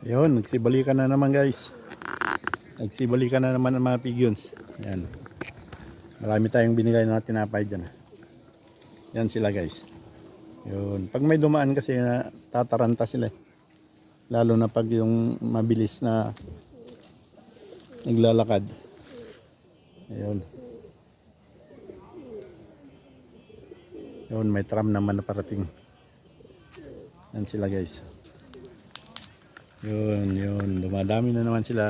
Yun, nagsibalikan na naman guys. Nagsibalikan na naman ang mga pigeons. Yan. Marami tayong binigay na tinapay dyan. Yan sila guys. Yun. Pag may dumaan kasi na tataranta sila. Lalo na pag yung mabilis na naglalakad. Ayun. Yun, may tram naman na parating. Yan sila guys. Yun, dumadami na naman sila.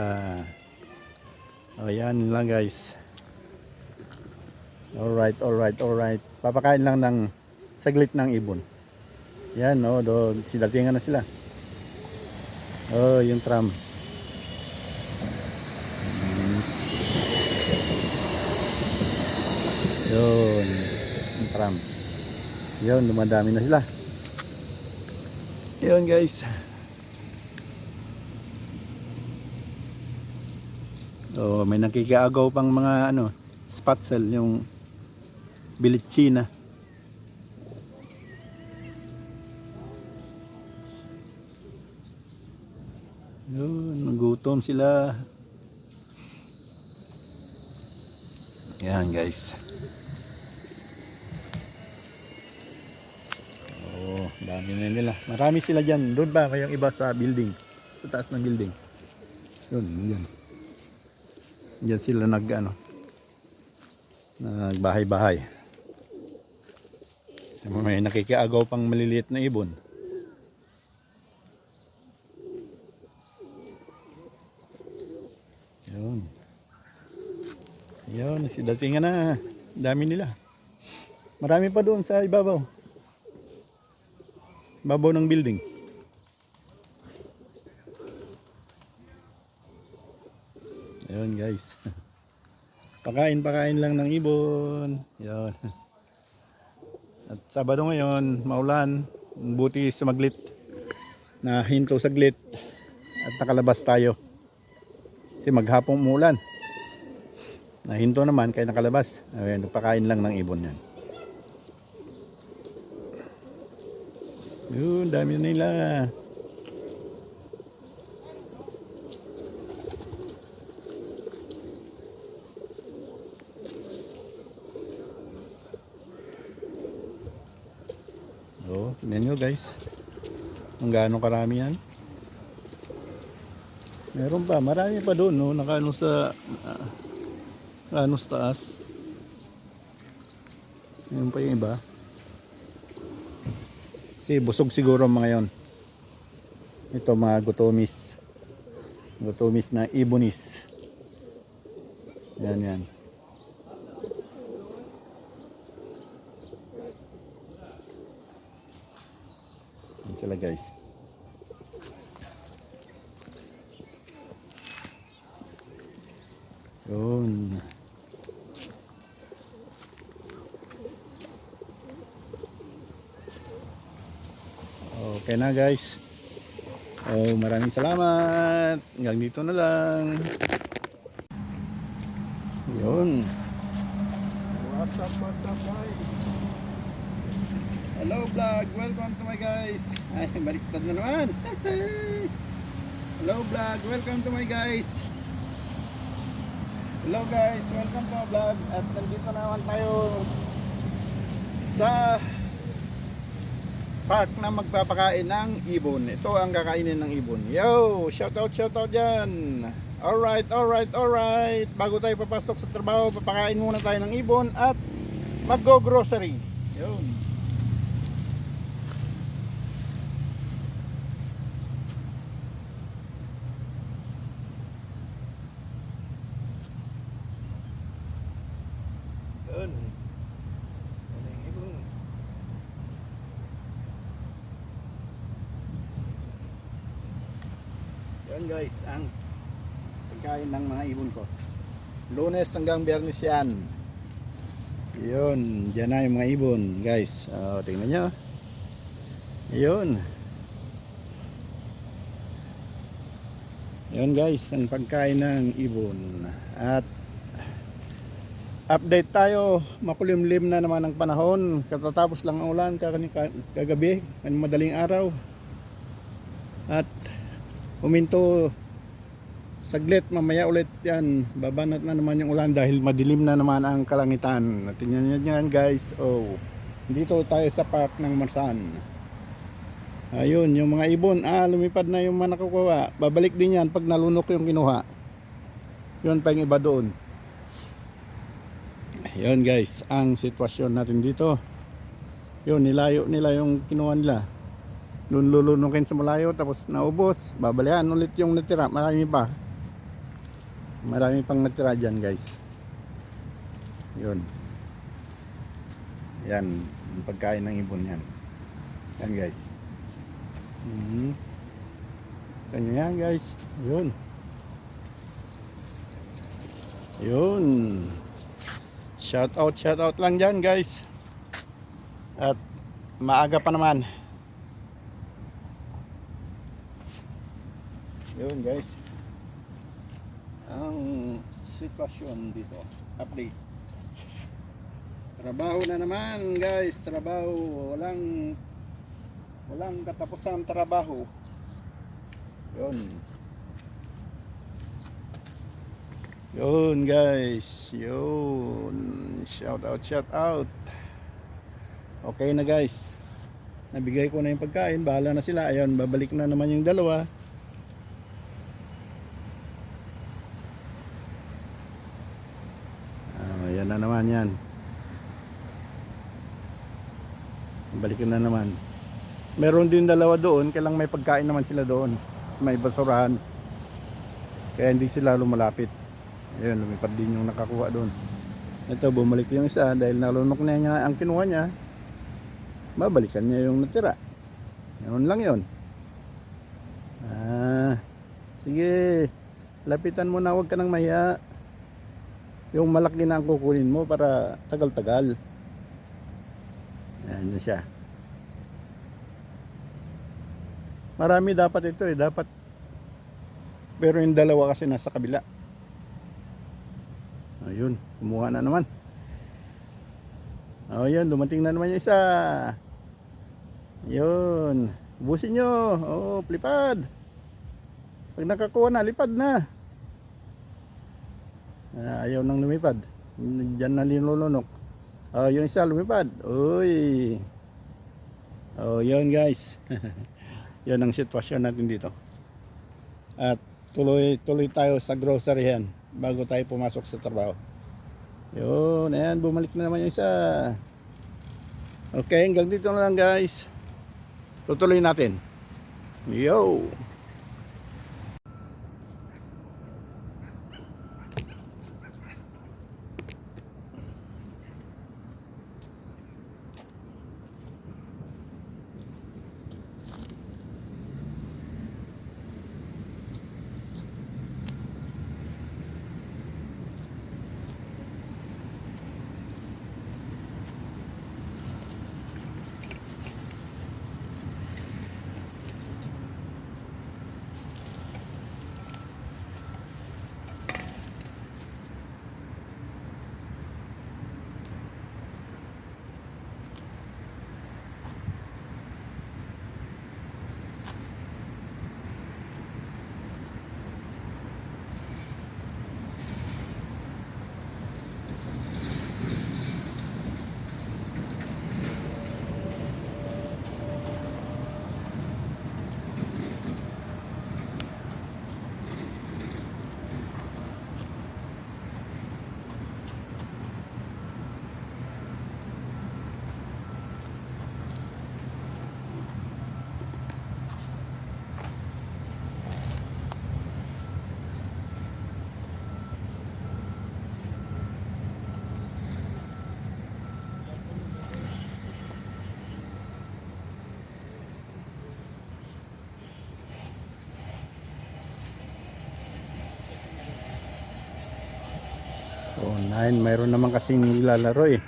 O yan lang guys. Alright. Papakain lang ng saglit ng ibon. Yan, doon sidatingan na sila. Yung tram. Yun, yung tram. Yun, dumadami na sila. Yun guys. May nakikiagaw pang mga spatzel, yung Bilitsina. Yun, nagutom sila. Yan guys. Dami na nila. Marami sila dyan. Doon ba kayong iba sa building? Sa taas ng building. Yun, yan. Diyan sila nagbahay-bahay. May nakikiagaw pang maliliit na ibon. Yun, sidatingan na. Dami nila. Marami pa doon sa ibabaw. Ibabaw ng building. Ayun guys. Pakain lang ng ibon. Yun. At Sabado ngayon, maulan. Buti sumaglit. Nahinto saglit. At nakalabas tayo. Kasi maghapong umulan. Nahinto naman kaya nakalabas. Ayun, nagpakain lang ng ibon yan. Yun, dami nila. Tingnan nyo guys. Kung gaano karami yan. Meron pa, marami pa doon, nakaano sa taas. Yun pa yung iba. Kasi busog siguro mga yon. Ito mga gutomis. Gutomis na ibonis. Yan. Yan sila guys. Yun. Okay na guys. Maraming salamat. Hanggang dito na lang. Yun. What's up guys? Hello vlog. Welcome to my guys. Ay, baliktad na naman. Hello vlog. Welcome to my guys. Hello guys. Welcome to my vlog. At nandito naman tayo sa park na magpapakain ng ibon. Ito ang kakainin ng ibon. Yo, shout out dyan. Alright. Bago tayo papasok sa trabaho, papakain muna tayo ng ibon at mag-go-grocery. Yun. Yan guys, ang pagkain ng mga ibon ko. Lunes hanggang Biyernes yan. Yun, dyan na yung mga ibon guys. Tingnan nyo. Yun. Yun guys, ang pagkain ng ibon. At update tayo, makulimlim na naman ang panahon. Katatapos lang ang ulan kagabi, madaling araw. At huminto saglit, mamaya ulit yan babanat na naman yung ulan dahil madilim na naman ang kalangitan. Tingnan nyo yan guys. Oh, dito tayo sa park ng Marsan. Ayun yung mga ibon, lumipad na yung mga nakukuha. Babalik din yan pag nalunok yung kinuha. Yun pa yung iba doon. Ayun guys, ang sitwasyon natin dito. Yun, nilayo nila yung kinuha nila. Doon lulunukin sa malayo, tapos naubos, babalian ulit yung natira. Marami pa, marami pang natira dyan guys. Yun, yan ang pagkain ng ibon yan. Yan guys. Ito yan guys. Yun, yun, shout out lang dyan guys. At maaga pa naman. Yun guys, ang sitwasyon dito, update. Trabaho na naman guys, trabaho, walang katapusan trabaho. Yun guys, yun, shout out. Okay na guys, nabigay ko na yung pagkain, bahala na sila. Ayun, babalik na naman yung dalawa. Yan na naman yan. Balikin na naman. Meron din dalawa doon, kailang may pagkain naman sila doon. May basurahan. Kaya hindi sila lumalapit. Ayun, lumipad din yung nakakuha doon. Ito, bumalik yung isa dahil nalunok na niya ang kinuha niya. Babalikan niya yung natira. Yun lang yun. Sige, lapitan mo na, huwag ka nang mahiya. Yung malaki na ang kukunin mo para tagal-tagal. Yan na siya. Marami dapat ito dapat. Pero yung dalawa kasi nasa kabila. Ayun, kumuha na naman. Ayun, dumating na naman yung isa. Yun, busin nyo. Lipad. Pag nakakuha na, lipad na. Ayaw nang lumipad. Diyan na linulunok. Yung isa lumipad. Uy. Yun guys. Yun ang sitwasyon natin dito. At tuloy tayo sa groceryhan bago tayo pumasok sa trabaho. Yun, ayan, bumalik na naman yung isa. Okay, hanggang dito na lang guys. Tutuloy natin. Yo. So 9, mayroon naman kasing nilalaro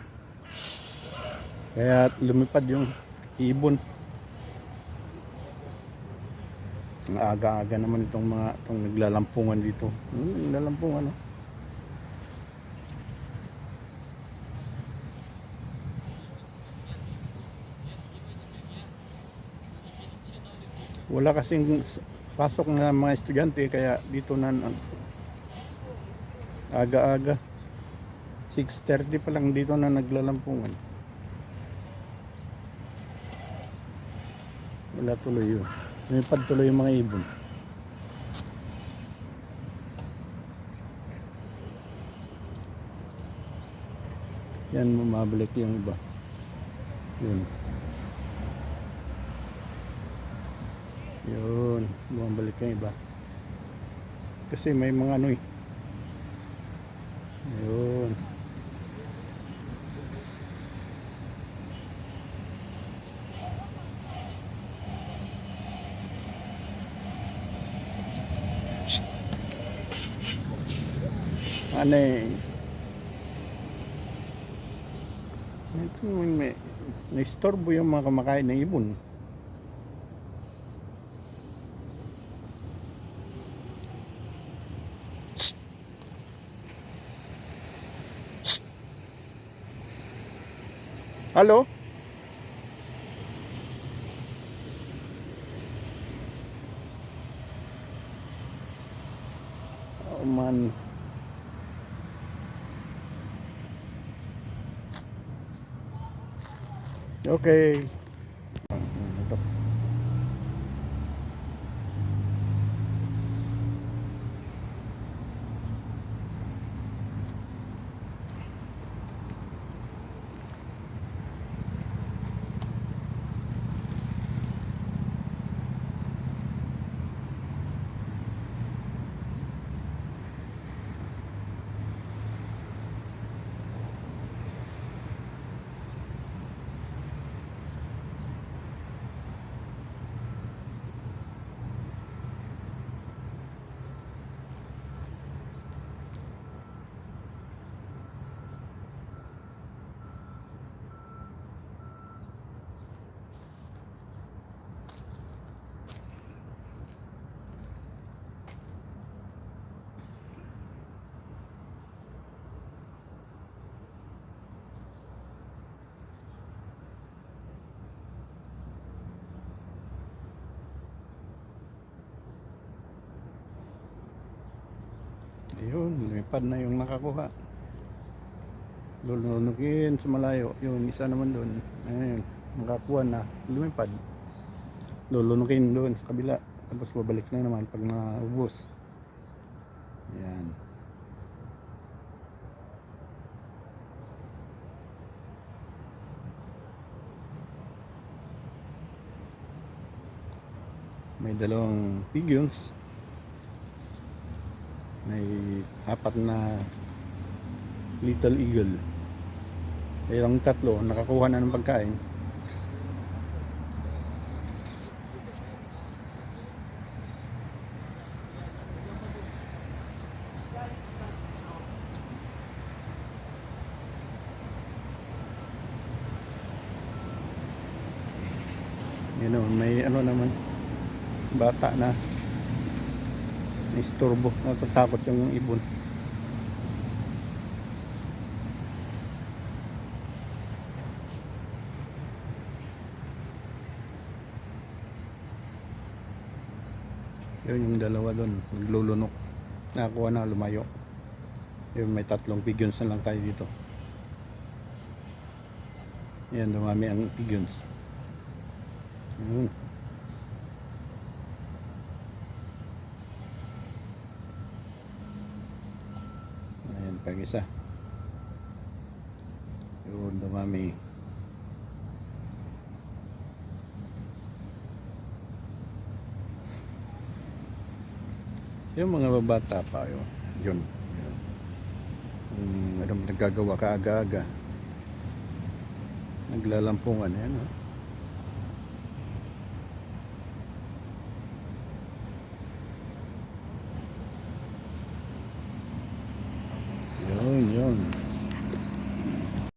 kaya lumipad yung ibon. Ang aga-aga naman itong naglalampungan dito. Naglalampungan pasok na mga estudyante kaya dito na aga-aga 6:30 pa lang dito na naglalampungan. Wala tuloy yun. Lumipad tuloy yung mga ibon. Yan, mabalik yung iba. Yun. Yun, bumabalik yung iba. Kasi may mga ano eh. Yun. Ano eh. Ito may naistorbo yung mga kumakain ng ibon. Halo? Oh man. Okay. Ito. Ayun, lumipad na yung nakakuha. Lulunugin sa malayo. Yung isa naman doon. Ayun, nakakuha na. Lumipad. Lulunugin doon sa kabila. Tapos babalik na naman pag naubos. Ayan. May dalawang pigeons. May 4 na little eagle. Yung 3 nakakuha na ng pagkain. Yun o, may ano naman, bata na istorbo, natatakot yung ibon. Yun yung dalawa doon, naglulunok. Nakakuha na, lumayo. Yun, may 3 pigeons na lang tayo dito. Yan, dumami ang pigeons. Yun. Ayan, pag isa. Yun, dumami. Yung mga babata pa yun. Yun. Ano nagagawa ka aga-aga. Naglalampungan yan.